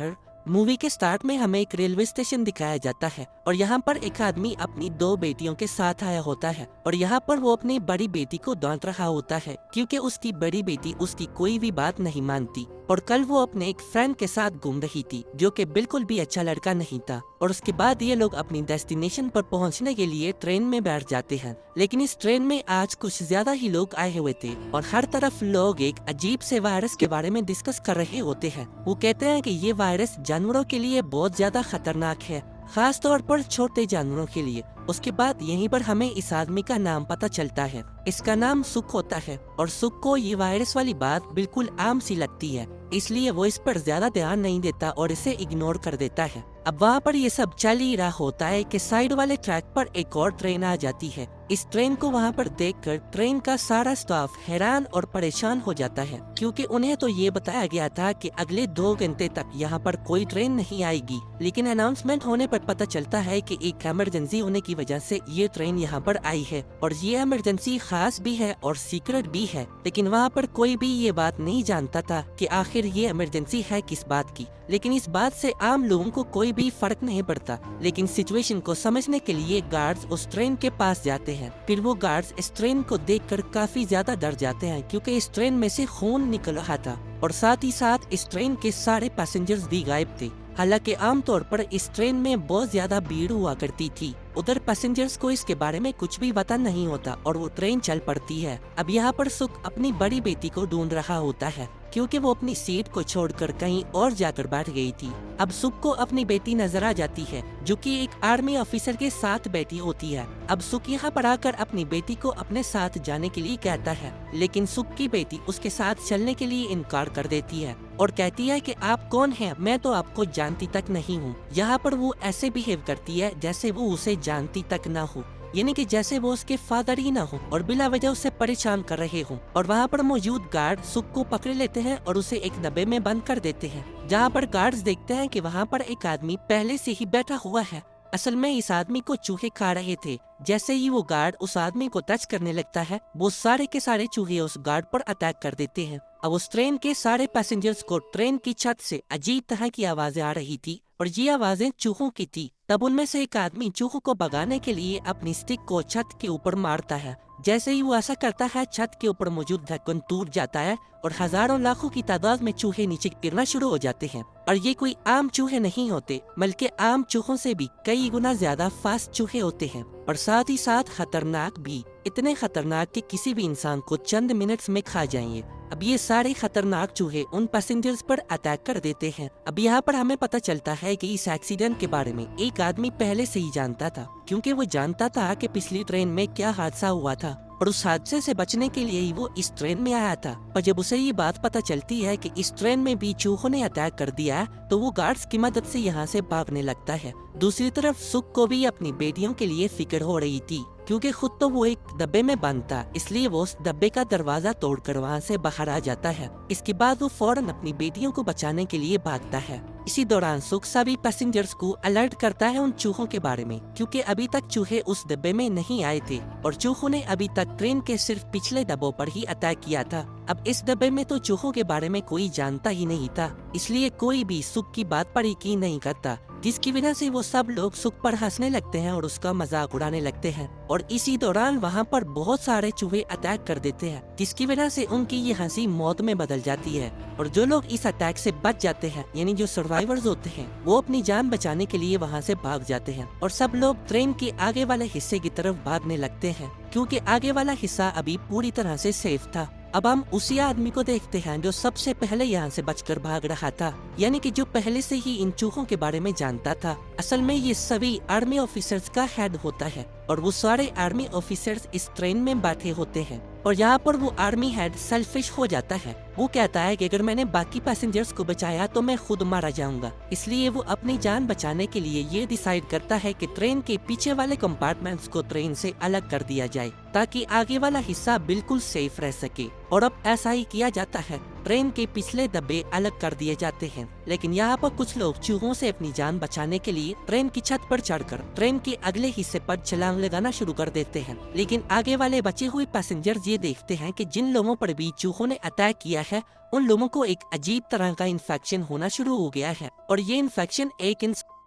Actor. Movie के start में हमें एक रेलवे स्टेशन दिखाया जाता है और यहाँ पर एक आदमी अपनी दो बेटियों के साथ आया होता है और यहाँ पर वो अपनी बड़ी बेटी को डांट रहा होता है क्योंकि उसकी बड़ी बेटी उसकी कोई भी बात नहीं मानती। और कल वो अपने एक फ्रेंड के साथ घूम रही थी जो कि बिल्कुल भी अच्छा लड़का नहीं था। और उसके बाद ये लोग अपनी डेस्टिनेशन पर पहुंचने के लिए ट्रेन में बैठ जाते हैं, लेकिन इस ट्रेन में आज कुछ ज्यादा ही लोग आए हुए थे और हर तरफ लोग एक अजीब से वायरस के बारे में डिस्कस कर रहे होते हैं। वो कहते हैं कि ये वायरस जानवरों के लिए बहुत ज्यादा खतरनाक है, खास तौर पर छोटे जानवरों के लिए। उसके बाद यहीं पर हमें इस आदमी का नाम पता चलता है। इसका नाम सुख होता है और सुख को ये वायरस वाली बात बिल्कुल आम सी लगती है, इसलिए वो इस पर ज्यादा ध्यान नहीं देता और इसे इग्नोर कर देता है। अब वहाँ पर ये सब चल ही रहा होता है कि साइड वाले ट्रैक पर एक और ट्रेन आ जाती है। इस ट्रेन को वहाँ पर देखकर ट्रेन का सारा स्टाफ हैरान और परेशान हो जाता है क्योंकि उन्हें तो ये बताया गया था कि अगले 2 घंटे तक यहाँ पर कोई ट्रेन नहीं आएगी, लेकिन अनाउंसमेंट होने पर पता चलता है कि एक इमरजेंसी होने की वजह से ये ट्रेन यहाँ पर आई है और ये इमरजेंसी खास भी है और सीक्रेट भी है। लेकिन वहाँ पर कोई भी ये बात नहीं जानता था कि आखिर ये इमरजेंसी है किस बात की। लेकिन इस बात से आम लोगों को कोई भी फर्क नहीं पड़ता, लेकिन सिचुएशन को समझने के लिए गार्ड्स उस ट्रेन के पास जाते हैं। फिर वो गार्ड्स इस ट्रेन को देखकर काफी ज्यादा डर जाते हैं क्योंकि इस ट्रेन में से खून निकल रहा था और साथ ही साथ इस ट्रेन के सारे पैसेंजर्स भी गायब थे। हालांकि आमतौर पर इस ट्रेन में बहुत ज्यादा भीड़ हुआ करती थी। उधर पैसेंजर्स को इसके बारे में कुछ भी पता नहीं होता और वो ट्रेन चल पड़ती है। अब यहाँ पर सुख अपनी बड़ी बेटी को ढूंढ रहा होता है क्योंकि वो अपनी सीट को छोड़कर कहीं और जाकर बैठ गई थी। अब सुख को अपनी बेटी नजर आ जाती है जो कि एक आर्मी ऑफिसर के साथ बैठी होती है। अब सुख यहाँ पर आकर अपनी बेटी को अपने साथ जाने के लिए कहता है, लेकिन सुख की बेटी उसके साथ चलने के लिए इनकार कर देती है और कहती है कि आप कौन हैं, मैं तो आपको जानती तक नहीं हूँ। यहाँ पर वो ऐसे बिहेव करती है जैसे वो उसे जानती तक ना हो, यानी कि जैसे वो उसके फादर ही ना हो और बिला वजह उसे परेशान कर रहे हो। और वहाँ पर मौजूद गार्ड सुख को पकड़ लेते हैं और उसे एक डब्बे में बंद कर देते हैं, जहाँ पर गार्ड्स देखते हैं कि वहाँ पर एक आदमी पहले से ही बैठा हुआ है। असल में इस आदमी को चूहे खा रहे थे। जैसे ही वो गार्ड उस आदमी को टच करने लगता है, वो सारे के सारे चूहे उस गार्ड पर अटैक कर देते हैं। अब उस ट्रेन के सारे पैसेंजर्स को ट्रेन की छत से अजीब तरह की आवाजें आ रही थी और ये आवाजें चूहों की थी। तब उनमें से एक आदमी चूहों को भगाने के लिए अपनी स्टिक को छत के ऊपर मारता है। जैसे ही वो ऐसा करता है, छत के ऊपर मौजूद ढक्कन टूट जाता है और हजारों लाखों की तादाद में चूहे नीचे गिरना शुरू हो जाते हैं। और ये कोई आम चूहे नहीं होते, बल्कि आम चूहों से भी कई गुना ज्यादा फास्ट चूहे होते हैं और साथ ही साथ खतरनाक भी, इतने खतरनाक कि किसी भी इंसान को चंद मिनट्स में खा जाएंगे। अब ये सारे खतरनाक चूहे उन पैसेंजर्स पर अटैक कर देते हैं। अब यहाँ पर हमें पता चलता है कि इस एक्सीडेंट के बारे में एक आदमी पहले से ही जानता था क्योंकि वो जानता था कि पिछली ट्रेन में क्या हादसा हुआ था और उस हादसे से बचने के लिए ही वो इस ट्रेन में आया था। पर जब उसे ये बात पता चलती है कि इस ट्रेन में भी चूहों ने अटैक कर दिया है, तो वो गार्ड्स की मदद से यहाँ से भागने लगता है। दूसरी तरफ सुख को भी अपनी बेटियों के लिए फिक्र हो रही थी क्योंकि खुद तो वो एक डब्बे में बंद था, इसलिए वो उस डब्बे का दरवाजा तोड़कर वहाँ से बाहर आ जाता है। इसके बाद वो फौरन अपनी बेटियों को बचाने के लिए भागता है। इसी दौरान सुख सभी पैसेंजर्स को अलर्ट करता है उन चूहों के बारे में क्योंकि अभी तक चूहे उस डब्बे में नहीं आए थे और चूहों ने अभी तक ट्रेन के सिर्फ पिछले डब्बों पर ही अटैक किया था। अब इस डब्बे में तो चूहों के बारे में कोई जानता ही नहीं था, इसलिए कोई भी सुख की बात पर यकीन नहीं करता, जिसकी वजह से वो सब लोग सुख पर हंसने लगते हैं और उसका मजाक उड़ाने लगते हैं। और इसी दौरान वहाँ पर बहुत सारे चूहे अटैक कर देते हैं, जिसकी वजह से उनकी ये हंसी मौत में बदल जाती है। और जो लोग इस अटैक से बच जाते हैं, यानी जो सर्वाइवर्स होते हैं, वो अपनी जान बचाने के लिए वहाँ से भाग जाते हैं और सब लोग ट्रेन के आगे वाले हिस्से की तरफ भागने लगते हैं क्योंकि आगे वाला हिस्सा अभी पूरी तरह से सेफ था। अब हम उसी आदमी को देखते हैं जो सबसे पहले यहाँ से बचकर भाग रहा था, यानी कि जो पहले से ही इन चूहों के बारे में जानता था। असल में ये सभी आर्मी ऑफिसर्स का हेड होता है और वो सारे आर्मी ऑफिसर्स इस ट्रेन में बैठे होते हैं। और यहाँ पर वो आर्मी हेड सेल्फिश हो जाता है। वो कहता है कि अगर मैंने बाकी पैसेंजर्स को बचाया तो मैं खुद मारा जाऊंगा, इसलिए वो अपनी जान बचाने के लिए ये डिसाइड करता है कि ट्रेन के पीछे वाले कंपार्टमेंट्स को ट्रेन से अलग कर दिया जाए ताकि आगे वाला हिस्सा बिल्कुल सेफ रह सके। और अब ऐसा ही किया जाता है। ट्रेन के पिछले डब्बे अलग कर दिए जाते हैं, लेकिन यहाँ पर कुछ लोग चूहों से अपनी जान बचाने के लिए ट्रेन की छत पर चढ़कर ट्रेन के अगले हिस्से पर छलांग लगाना शुरू कर देते हैं। लेकिन आगे वाले बचे हुए पैसेंजर्स ये देखते हैं कि जिन लोगों पर भी चूहों ने अटैक किया है उन लोगों को एक अजीब तरह का इन्फेक्शन होना शुरू हो गया है, और ये इन्फेक्शन एक इंसान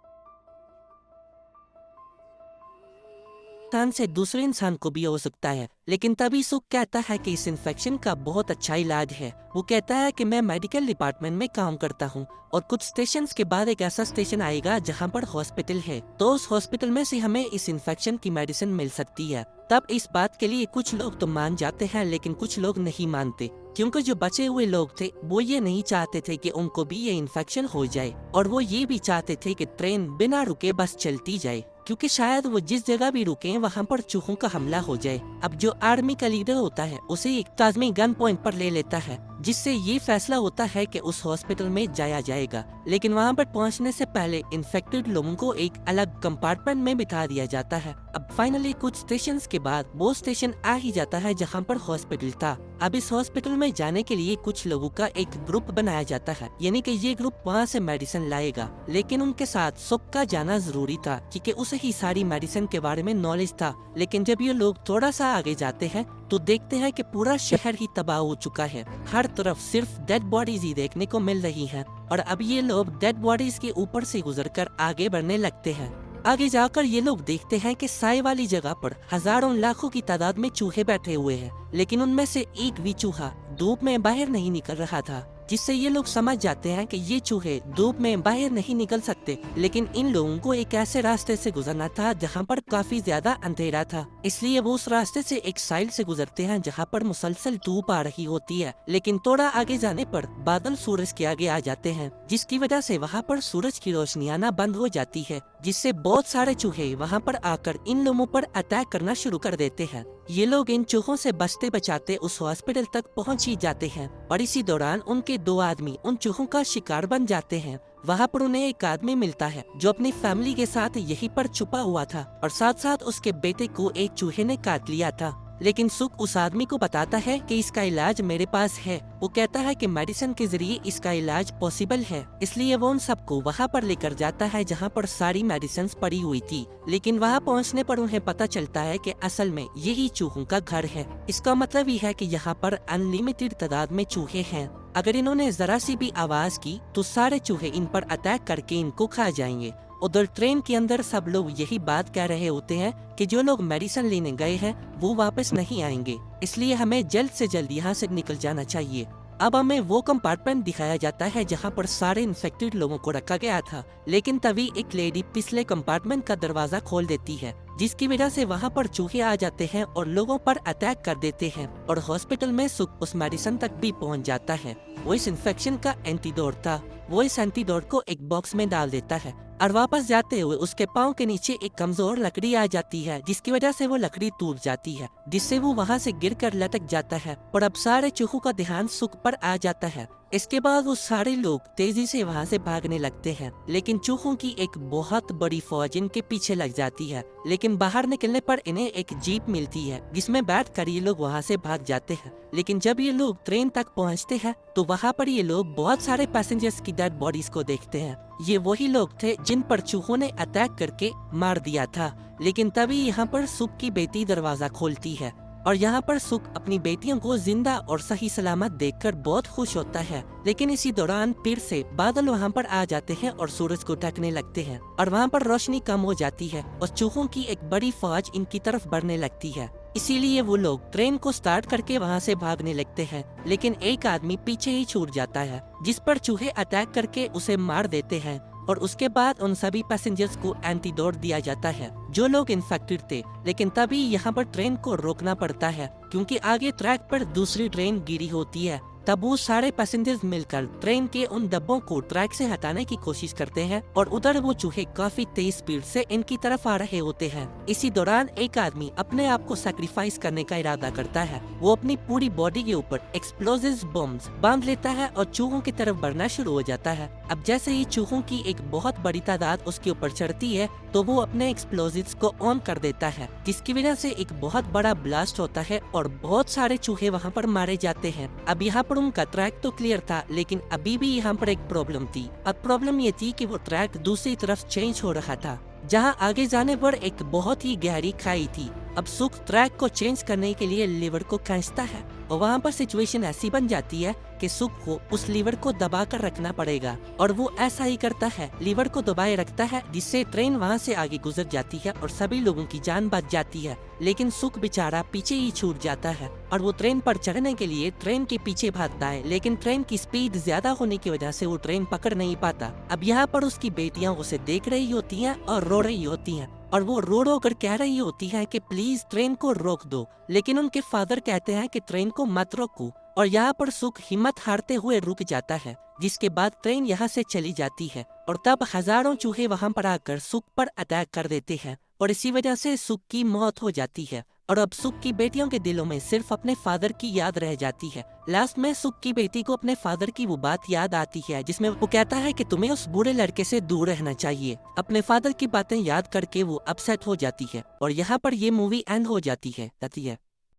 से दूसरे इंसान को भी हो सकता है। लेकिन तभी सुख कहता है कि इस इन्फेक्शन का बहुत अच्छा इलाज है। वो कहता है कि मैं मेडिकल डिपार्टमेंट में काम करता हूँ और कुछ स्टेशंस के बाद एक ऐसा स्टेशन आएगा जहाँ पर हॉस्पिटल है, तो उस हॉस्पिटल में से हमें इस इन्फेक्शन की मेडिसिन मिल सकती है। तब इस बात के लिए कुछ लोग तो मान जाते हैं, लेकिन कुछ लोग नहीं मानते, क्योंकि जो बचे हुए लोग थे वो ये नहीं चाहते थे कि उनको भी ये इन्फेक्शन हो जाए, और वो ये भी चाहते थे कि ट्रेन बिना रुके बस चलती जाए, क्योंकि शायद वो जिस जगह भी रुके वहाँ पर चूहों का हमला हो जाए। अब जो आर्मी का लीडर होता है उसे एक आदमी गन पॉइंट पर ले लेता है, जिससे ये फैसला होता है कि उस हॉस्पिटल में जाया जाएगा। लेकिन वहाँ पर पहुँचने से पहले इन्फेक्टेड लोगों को एक अलग कंपार्टमेंट में बिठा दिया जाता है। अब फाइनली कुछ स्टेशन के बाद वो स्टेशन आ ही जाता है जहाँ पर हॉस्पिटल था। अब इस हॉस्पिटल में जाने के लिए कुछ लोगों का एक ग्रुप बनाया जाता है, यानी कि ये ग्रुप वहाँ से मेडिसिन लाएगा। लेकिन उनके साथ सुख का जाना जरूरी था, क्योंकि उसे ही सारी मेडिसिन के बारे में नॉलेज था। लेकिन जब ये लोग थोड़ा सा आगे जाते हैं तो देखते हैं कि पूरा शहर ही तबाह हो चुका है। हर तरफ सिर्फ डेड बॉडीज ही देखने को मिल रही हैं, और अब ये लोग डेड बॉडीज के ऊपर से गुजरकर आगे बढ़ने लगते हैं। आगे जाकर ये लोग देखते हैं कि साय वाली जगह पर हजारों लाखों की तादाद में चूहे बैठे हुए हैं, लेकिन उनमें से एक भी चूहा धूप में बाहर नहीं निकल रहा था, जिससे ये लोग समझ जाते हैं कि ये चूहे धूप में बाहर नहीं निकल सकते। लेकिन इन लोगों को एक ऐसे रास्ते से गुजरना था जहाँ पर काफी ज्यादा अंधेरा था, इसलिए वो उस रास्ते से एक साइड से गुजरते हैं जहाँ पर मुसलसल धूप आ रही होती है। लेकिन थोड़ा आगे जाने पर बादल सूरज के आगे आ जाते हैं, जिसकी वजह से वहाँ पर सूरज की रोशनी आना बंद हो जाती है, जिससे बहुत सारे चूहे वहाँ पर आकर इन लोगों पर अटैक करना शुरू कर देते हैं। ये लोग इन चूहों से बचते बचाते उस हॉस्पिटल तक पहुंच ही जाते हैं, और इसी दौरान उनके दो आदमी उन चूहों का शिकार बन जाते हैं। वहाँ पर उन्हें एक आदमी मिलता है जो अपनी फैमिली के साथ यहीं पर छुपा हुआ था, और साथ साथ उसके बेटे को एक चूहे ने काट लिया था। लेकिन सुख उस आदमी को बताता है कि इसका इलाज मेरे पास है। वो कहता है कि मेडिसिन के जरिए इसका इलाज पॉसिबल है, इसलिए वो उन सबको वहाँ पर लेकर जाता है जहाँ पर सारी मेडिसिन पड़ी हुई थी। लेकिन वहाँ पहुँचने पर उन्हें पता चलता है कि असल में यही चूहों का घर है। इसका मतलब ये है कि यहाँ पर अनलिमिटेड तादाद में चूहे हैं। अगर इन्होंने जरा सी भी आवाज की तो सारे चूहे इन पर अटैक करके इनको खा जाएंगे। उधर ट्रेन के अंदर सब लोग यही बात कह रहे होते हैं कि जो लोग मेडिसिन लेने गए हैं वो वापस नहीं आएंगे, इसलिए हमें जल्द से जल्द यहाँ से निकल जाना चाहिए। अब हमें वो कंपार्टमेंट दिखाया जाता है जहाँ पर सारे इन्फेक्टेड लोगों को रखा गया था। लेकिन तभी एक लेडी पिछले कंपार्टमेंट का दरवाजा खोल देती है, जिसकी वजह से वहाँ पर चूहे आ जाते हैं और लोगों पर अटैक कर देते हैं, और हॉस्पिटल में सुख उस मेडिसिन तक भी पहुँच जाता है। वो इस इन्फेक्शन का एंटीडोट था। वो इस एंटीडोट को एक बॉक्स में डाल देता है, और वापस जाते हुए उसके पाँव के नीचे एक कमजोर लकड़ी आ जाती है, जिसकी वजह से वो लकड़ी टूट जाती है, जिससे वो वहाँ से गिरकर लटक जाता है। और अब सारे चूहों का ध्यान सुख पर आ जाता है। इसके बाद वो सारे लोग तेजी से वहाँ से भागने लगते हैं, लेकिन चूहों की एक बहुत बड़ी फौज इनके पीछे लग जाती है। लेकिन बाहर निकलने पर इन्हें एक जीप मिलती है, जिसमें बैठकर ये लोग वहाँ से भाग जाते हैं। लेकिन जब ये लोग ट्रेन तक पहुँचते हैं तो वहाँ पर ये लोग बहुत सारे पैसेंजर्स की डेड बॉडीज को देखते हैं। ये वही लोग थे जिन पर चूहों ने अटैक करके मार दिया था। लेकिन तभी यहाँ पर सुख की बेटी दरवाजा खोलती है, और यहाँ पर सुख अपनी बेटियों को जिंदा और सही सलामत देखकर बहुत खुश होता है। लेकिन इसी दौरान फिर से बादल वहाँ पर आ जाते हैं और सूरज को ढकने लगते हैं, और वहाँ पर रोशनी कम हो जाती है और चूहों की एक बड़ी फौज इनकी तरफ बढ़ने लगती है। इसीलिए वो लोग ट्रेन को स्टार्ट करके वहाँ से भागने लगते हैं। लेकिन एक आदमी पीछे ही छूट जाता है, जिस पर चूहे अटैक करके उसे मार देते हैं, और उसके बाद उन सभी पैसेंजर्स को एंटीडोट दिया जाता है जो लोग इन्फेक्टेड थे। लेकिन तभी यहाँ पर ट्रेन को रोकना पड़ता है, क्योंकि आगे ट्रैक पर दूसरी ट्रेन गिरी होती है। तब वो सारे पैसेंजर्स मिलकर ट्रेन के उन डब्बों को ट्रैक से हटाने की कोशिश करते हैं और उधर वो चूहे काफी तेज स्पीड से इनकी तरफ आ रहे होते हैं। इसी दौरान एक आदमी अपने आप को सैक्रिफाइस करने का इरादा करता है। वो अपनी पूरी बॉडी के ऊपर एक्सप्लोजिव बम्स बांध लेता है और चूहों की तरफ बढ़ना शुरू हो जाता है। अब जैसे ही चूहों की एक बहुत बड़ी तादाद उसके ऊपर चढ़ती है तो वो अपने एक्सप्लोजिव्स को ऑन कर देता है, जिसकी वजह से एक बहुत बड़ा ब्लास्ट होता है और बहुत सारे चूहे वहाँ पर मारे जाते हैं। अब यहाँ पर उनका ट्रैक तो क्लियर था, लेकिन अभी भी यहाँ पर एक प्रॉब्लम थी। अब प्रॉब्लम ये थी कि वो ट्रैक दूसरी तरफ चेंज हो रहा था, जहाँ आगे जाने पर एक बहुत ही गहरी खाई थी। अब सुख ट्रैक को चेंज करने के लिए लीवर को खींचता है और वहाँ पर सिचुएशन ऐसी बन जाती है कि सुख को उस लीवर को दबा कर रखना पड़ेगा और वो ऐसा ही करता है, लीवर को दबाए रखता है, जिससे ट्रेन वहाँ से आगे गुजर जाती है और सभी लोगों की जान बच जाती है। लेकिन सुख बेचारा पीछे ही छूट जाता है और वो ट्रेन पर चढ़ने के लिए ट्रेन के पीछे भागता है, लेकिन ट्रेन की स्पीड ज्यादा होने की वजह से वो ट्रेन पकड़ नहीं पाता। अब यहाँ पर उसकी बेटियां उसे देख रही होती हैं और रो रही होती हैं और वो रो रो कर कह रही होती है कि प्लीज ट्रेन को रोक दो, लेकिन उनके फादर कहते हैं कि ट्रेन को मत रोको और यहाँ पर सुख हिम्मत हारते हुए रुक जाता है, जिसके बाद ट्रेन यहाँ से चली जाती है और तब हजारों चूहे वहाँ पर आकर सुख पर अटैक कर देते हैं और इसी वजह से सुख की मौत हो जाती है। और अब सुख की बेटियों के दिलों में सिर्फ अपने फादर की याद रह जाती है। लास्ट में सुख की बेटी को अपने फादर की वो बात याद आती है जिसमें वो कहता है कि तुम्हें उस बुरे लड़के से दूर रहना चाहिए। अपने फादर की बातें याद करके वो अपसेट हो जाती है और यहाँ पर ये मूवी एंड हो जाती है।